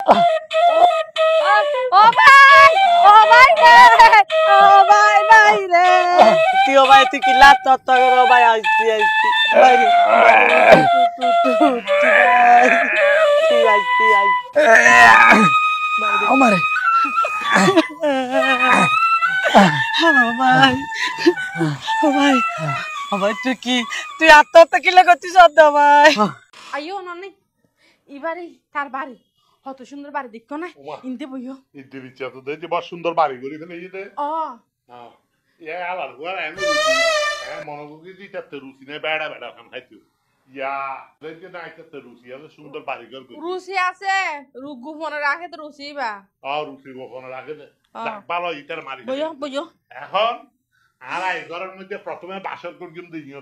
ও ভাই ও ভাই রে ও ভাই ভাই রে তুই ভাই তুই কি লাত তত্ত্ব করো ভাই আইছি আইছি ভাই তুই আইছি আমারে ভাই ও ভাই ও ভাই তুই আত্মহত্যা কিলে করছিস ভাই আইও ননি এবারে তার বাড়ি কত সুন্দর বাড়ি দেখো না ইনতে বইও ইনতে বিচ্ছা তো দেখি বড় সুন্দর বাড়ি করি ফেলে ইতে ও হ্যাঁ এ আলার গোয়া এনে মনোযোগী দিতে রুচি নেই বেড়া বেড়া খান খাইতো ইয়া দেখে না আইতে রুচি আছে সুন্দর বাড়ি কর রুচি আছে রুগু ফোনে রাখে তো রুচি বা রুচি কখনো রাখে ভালো ইটার মারি বইও বইও এখন আর এই ঘরের মধ্যে প্রথমে বাসর করজুম দিও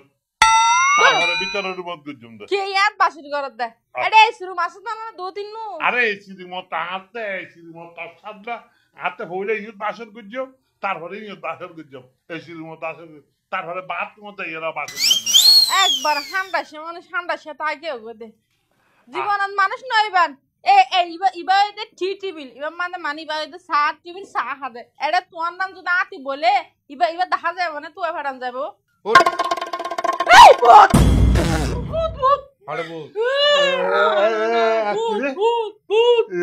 তারপরে ভিতরের রুমত করজুম দে কে ইয়ার বাসুর ঘর দে এটা এই শুরু মাস না না দো তিন নু আরে এই সিদি মত হাতে এই সিদি মত সাদরা হাতে হইলে ইউত বাসর করজুম তারপরে ইউত বাসর করজুম এই সিদি মত আসর তারপরে বাত মত এরা বাসর একবার ঠান্ডা সে মানে ঠান্ডা সে তাকে হবে দে জীবনত মানুষ নইবান ইবা দে টি টিবিল ইবা মানে মানি বা দে সা টিবিল সা হাদে এটা তোর নাম যদি আতি বলে ইবা দেখা যায় মানে তুই ফাটান যাবো এই ভূত ভূত ভূত আরে ভূত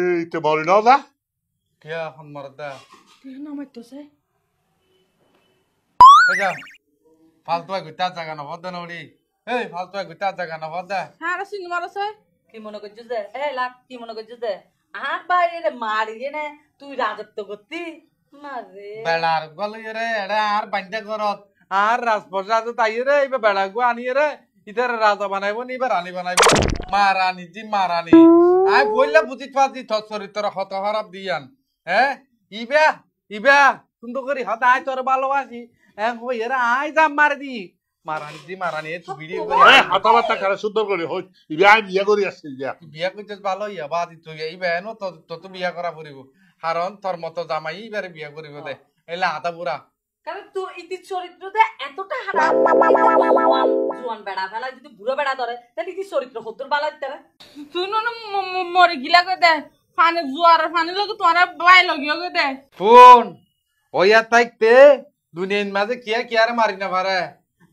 এই তে বলি না দা কে এখন মারদা তুই নাম আইতছে যা ফালতু গুতা জায়গা না বদনা ওড়ি এই ফালতু গুতা জায়গা না বদা হ্যাঁ রে সিনেমা আছে কি মনে করছিস যে লাখ কি মনে করছিস যে আর বাইরে মারিয়ে না তুই রাজত্ব করতি মারে বেড়ার গলে রে এড়া আর বান্ডা করত আর রাজপ্রসাদ তাই রে এবার বেড়া গো আনি রে ইতার রাজা বানাইব নি বা রানী বানাইব মারানি জি মারানি আই বললে বুঝি পাচ্ছি তোর চরিত্র হত খারাপ দিয়ান হ্যাঁ ইবা সুন্দর করি হত আই তোর ভালোবাসি হই এরা আই যাম মার দি মারানি জি মারানি তুই ভিডিও করে কথাবার্তা খারাপ সুন্দর করে হই ইবে আমি বিয়া করি আসছি যা বিয়া করছিস ভালো ইয়া বাদি তুই ইবা এনো তো বিয়া করা পড়িব কারণ তোর মতো জামাই এবারে বিয়া করিব দে এলা আদা বুড়া কারণ তুই ইতি চরিত্রতে এতটা খারাপ জোয়ান বেড়া ফেলা যদি বুড়ো বেড়া ধরে তাহলে ইতি চরিত্র কতর বালা দিতে তুই না মরে গিলা কই দে ফানে জুয়ার ফানে লগে তোরা বাই লগিও কই দে ফোন ওইয়া তাইতে দুনিয়ার মাঝে কিয়া রে মারি না পারে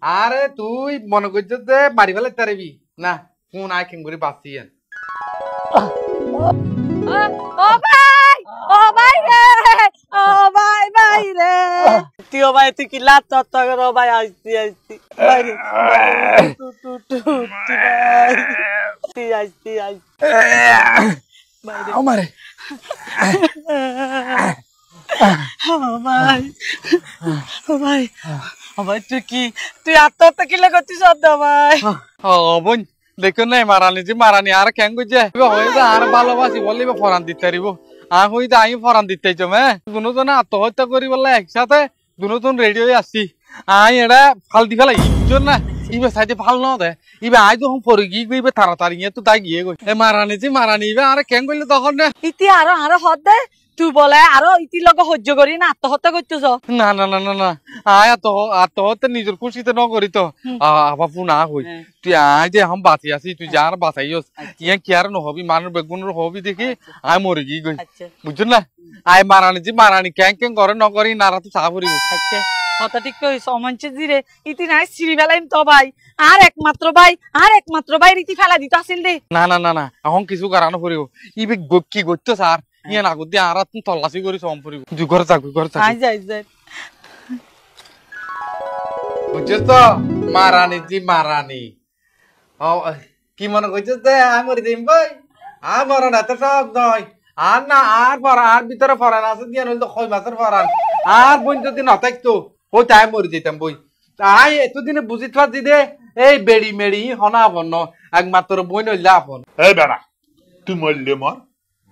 আরে তুই মনে করছিস যে মারি ফেলে তারবি না ফোন আই কেন করে বাঁচিয়েন ও ভাই রে ও ভাই ভাই রে তুই ভাই তুই কি লাত তত্ত্ব করো ভাই আইছি আইছি ভাই তুই আইছি আমারে ভাই ও ভাই ও ভাই তুই আত্মহত্যা কিলে করছিস ভাই ও বোন দেখুন নাই মারানি যে মারানি আর কেন গুজে হয়ে আর ভালোবাসি বললে ফরান দিতে পারিব আর হইতে আমি ফরান দিতে চাম হ্যাঁ দুজনে আত্মহত্যা করি বললে একসাথে দুজন রেডি হয়ে আসছি আই এটা ফাল দি ফেলাই ইজন না ইবে সাইডে ভাল ন দে ইবে আই যখন পরে গিয়ে গইবে তাড়াতাড়ি তো তাই গিয়ে গই এ মারানি যে মারানি ইবে আর কেন কইলে তখন না ইতি আরো হদ দে তুই বলে আরো ইতির লগে সহ্য করি না আত্মহত্যা করতেছ না না না না না আয় আত্মহত্যা নিজের খুশিতে ন করি তো বাপু না হই তুই আয় যে এখন বাঁচি আছি তুই যা আর বাঁচাইস ইয়া কি আর নহবি মানুষ বেগুনের হবি দেখি আয় মরে গিয়ে গই বুঝছো না আয় মারানি যে মারানি ক্যাং করে ন করি নারা তো চা করিব কথা ঠিক কইস অমঞ্চে জিরে ইতি নাই সিঁড়ি ফেলাইম তো ভাই আর একমাত্র ভাই রীতি ফেলা দিত আসিল দে না না না না এখন কিছু কারণ করিব ইবে কি করতো স্যার ইয়ে না করতে আর তুমি তল্লাশি করি সম পড়িব তুই ঘরে থাক যাই বুঝছিস তো মারানি জি মারানি কি মনে করছিস দে আমি মরে যাইম ভাই আর মরণ এত সব নয় আর না আর ভিতরে ফরান আছে দিয়ে নইলে তো 6 মাসের ফরান আর বোন যদি না থাকতো ওই তাই মরে যেতাম বই তাই এতদিনে বুঝি থাকি দে এই বেড়ি মেড়ি হনা আপন একমাত্র বই নইলে আপন এই বেড়া তুই মরলে মর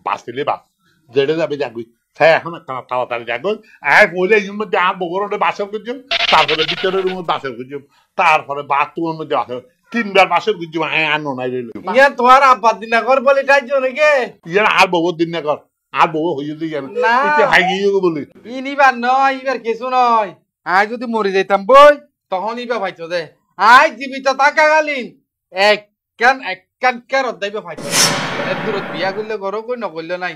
বাঁচলে বাঁচ যেটা যাবে যাগুই হ্যাঁ এখন তাড়াতাড়ি যাগুই এক বলে এই মধ্যে আর বগরের বাসর করছুম তারপরে ভিতরের মধ্যে বাসর করছুম তারপরে বাথরুমের মধ্যে বাসর 3বার বাসর করছুম আনো নাই রইল ইয়া তোমার আব্বা দিনা কর বলে তাইছো নাকি ইয়া আর বগর দিন না কর আর বগর হইয়ে দিয়ে যাবে এটা ভাগিয়ে বলি ইনিবার নয় ইবার কিছু নয় আই যদি মরে যাইতাম বই তখন ইবা ভাইছো দে আই জীবিত থাকাকালীন কেরত দাইবে ফাইছে এর দূরত বিয়া করলে ঘরও কই নকরলে নাই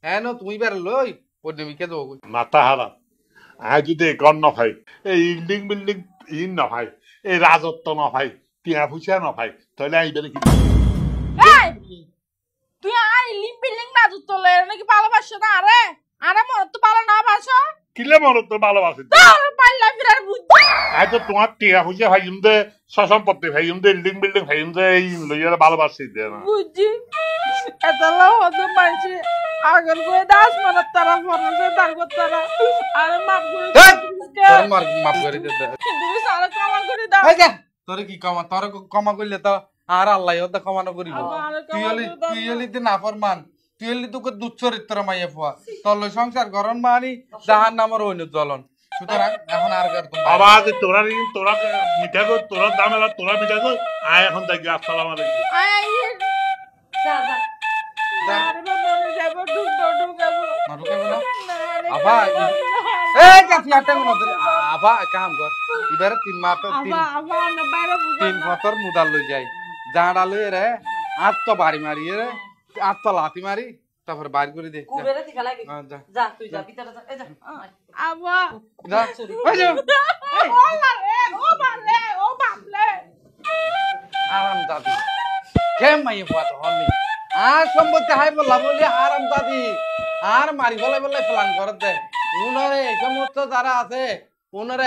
এনো তুমি বের লই পরিমিকে দেবো কই মাথা হারাম আয় যদি একর নখাই এই ইল্ডিং বিল্ডিং ইন নখাই এই রাজত্ব নখাই টিয়া ফুসা নখাই তাহলে আইবে কি এই তুই আর লিম্পি লিং না জুতলে নাকি ভালোবাসো না আরে আরে মন তো ভালো না বাসো কিলে মরত তো ভালোবাসি তোর পাল্লা ফিরার বুদ্ধি আয় তো তোমার টিয়া ফুসা ভাইম দে সম্পত্তি ভাইম দে ইল্ডিং বিল্ডিং ভাইম দে এই লইয়ার ভালোবাসি দে না বুঝছি এতলা হতো মানছি আগর করে দাস মানে তারা ফরছে তার তারা আরে মাপ করে তোর মাপ করে দে তুমি সারা কামান করে দাও এই যা তোরে কি কমা তোর কমা করলে তো আর আল্লাহ ওটা কমানো করিব তুই হলি না ফরমান তুই হলি তোকে দুধ চরিত্র মাইয়া ফুয়া তোর লই সংসার গরম মানি জাহান নামের হইন জ্বলন সুতরাং এখন আর কর তুমি বাবা যে তোরা মিঠা কর তোরা দাম এবার তোরা মিঠা কর আয় এখন দেখি আসসালামু আলাইকুম আই আই যা যা আরে মনে যাব ঢুকাবো ঢুকাবো না আবা এই কাছি আটা মনে ধরে আবা কাম কর এবারে তিন না বাইরে তিন ফতর মুদাল লই যাই জাঁড়া লই রে আট তো বাড়ি মারি রে আট তো লাথি মারি তারপর বাইর করে দে কুবেরে দিখা লাগে যা যা তুই যা ভিতরে যা এই যা আবা যা ওই যে ও বাবলে আরাম দাদি কেম মাই ফুয়া তো হনি আর সম্পত্তি হাই বলা বলি আরাম দাদি আর মারি বলাই বলাই প্ল্যান করে দে উনারে এই সমস্ত যারা আছে উনারে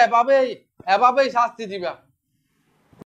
এভাবেই শাস্তি দিবা